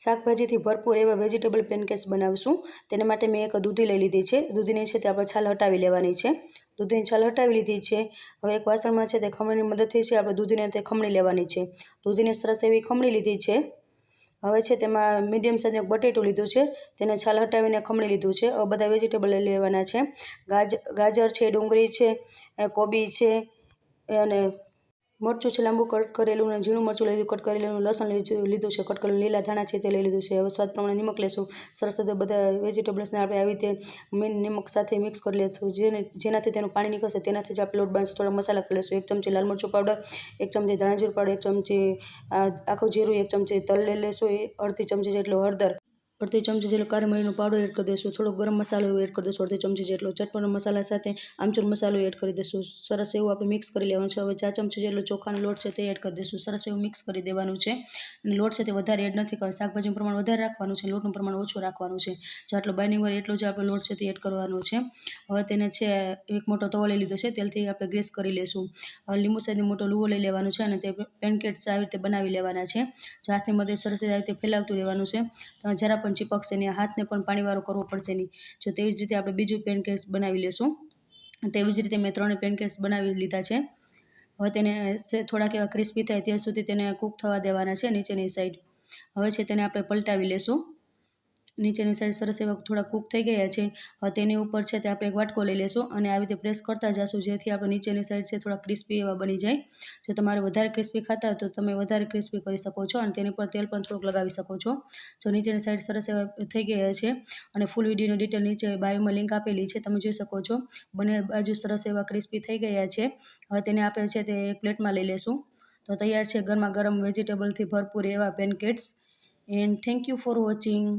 શાકભાજીથી ભરપૂર એવા vegetable pancakes બનાવશું। તેને માટે મેં એક દૂધી લઈ લીધી છે। દૂધીને છે તે આપણે છાલ હટાવી લેવાની છે। દૂધીની છાલ હટાવી લીધી છે। હવે એક વાસણમાં છે તે ખમણીની મદદથી છે આપણે દૂધીને તે ખમણી લેવાની છે। દૂધીને સરસ એવી ખમણી લીધી છે। હવે છે તેમાં મીડિયમ સાઇઝનું બટેટું લીધું છે, તેને છાલ હટાવીને ખમણી લીધું છે। હવે બધા વેજીટેબલ લઈ લેવાના છે। ગાજર છે, ડુંગળી છે, કોબી છે અને મરચું છે લાંબુ કટ કરેલું અને ઝીણું મરચું લીધું કટ કરેલું, લસણ લીધું છે, કટ કરેલું લીલા ધાણા છે તે લઈ લીધું છે। હવે સ્વાદ પ્રમાણે નિમક લેશું। સરસ રીતે બધા વેજીટેબલ્સને આપણે આવી રીતે નિમક સાથે મિક્સ કરી લેશું। જેનાથી તેનું પાણી નીકળશે તેનાથી જ આપણે લોટ બાંધશું। થોડા મસાલા કરી લેશું। 1 ચમચી લાલ મરચું પાવડર, 1 ચમચી ધાણા જીરું પાવડર, 1 ચમચી આખું જીરું, 1 ચમચી તલ લઈ લેશું, અડધી ચમચી જેટલો હળદર, અડધી ચમચી જેટલો કાળી મરીનો પાવડર એડ કરી દઈશું। થોડો ગરમ મસાલો એડ કરી દઈશું, અડધી ચમચી જેટલો ચટપટો મસાલા સાથે આમચૂર મસાલો એડ કરી દઈશું। સરસ એવું આપણે મિક્સ કરી લેવાનું છે। હવે 4 ચમચી જેટલો ચોખાનો લોટ છે તે એડ કરી દઈશું। સરસ એવું મિક્સ કરી દેવાનું છે। અને લોટ છે તે વધારે એડ નથી કરવાનો, શાકભાજીનું પ્રમાણ વધારે રાખવાનું છે, લોટનું પ્રમાણ ઓછું રાખવાનું છે। જો આટલો બાઇન્ડિંગ હોય એટલો જ આપણે લોટ છે તે એડ કરવાનો છે। હવે તેને છે એક મોટો તવો લઈ લીધો છે, તેલથી આપણે ગ્રીસ કરી લેશું। હવે લીંબુ સાઈઝનો મોટો લુવો લઈ લેવાનો છે અને તે પેનકેક્સ આવી રીતે બનાવી લેવાના છે। જો હાથની મદદથી સરસ રીતે ફેલાવતું રહેવાનું છે। તો જરા પણ ચીપકશે નહીં, હાથને પણ પાણીવાળો કરવો પડશે નહીં। જો તેવી જ રીતે આપણે બીજું પેનકેક્સ બનાવી લેશું। તેવી જ રીતે મેં 3 પેનકેક્સ બનાવી લીધા છે। હવે તેને થોડાક એવા ક્રિસ્પી થાય ત્યાં સુધી તેને કૂક થવા દેવાના છે નીચેની સાઈડ। હવે છે તેને આપણે પલટાવી લેશું। નીચેની સાઈડ સરસ એવા થોડા કૂક થઈ ગયા છે। હવે તેની ઉપર છે તે આપણે એક વાટકો લઈ લેશું અને આવી રીતે પ્રેસ કરતા જશું, જેથી આપણે નીચેની સાઈડ છે થોડા ક્રિસ્પી એવા બની જાય। જો તમારે વધારે ક્રિસ્પી ખાતા હોય તો તમે વધારે ક્રિસ્પી કરી શકો છો અને તેની પર તેલ પણ થોડુંક લગાવી શકો છો। જો નીચેની સાઈડ સરસ એવા થઈ ગયા છે અને ફૂલ વિડીયોની ડિટેલ નીચે બાયોમાં લિંક આપેલી છે, તમે જોઈ શકો છો। બંને બાજુ સરસ એવા ક્રિસ્પી થઈ ગયા છે। હવે તેને આપણે છે તે એક પ્લેટમાં લઈ લેશું। તો તૈયાર છે ગરમા ગરમ વેજીટેબલથી ભરપૂર એવા pancakes. And thank you for watching.